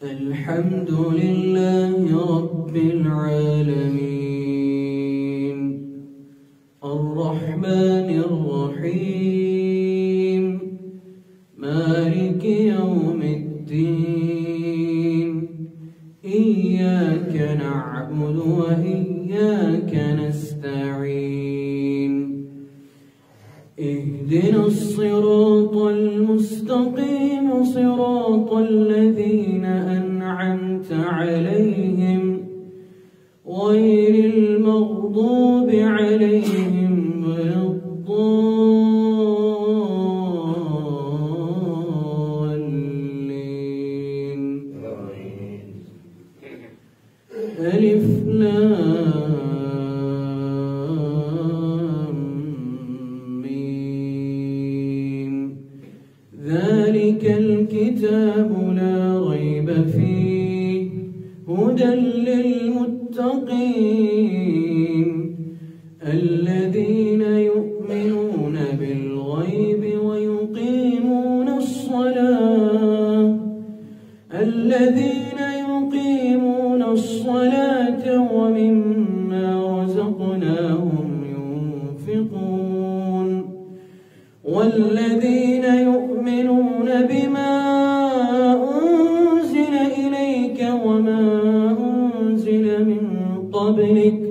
الحمد لله رب العالمين الرحمن الرحيم مالك يوم الدين إياك نعبد وإياك نستعين اهدنا الصراط المستقيم صراط الذين أنعمت عليهم غير المغضوب عليهم ولا الضالين. ألف لام ميم ذلك الكتاب لا ريب فيه هدى للمتقين الذين يؤمنون بالغيب ويقيمون الصلاة ومما رزقناهم ينفقون والذين يؤمنون بما أنزل إليك وما أنزل من قبلك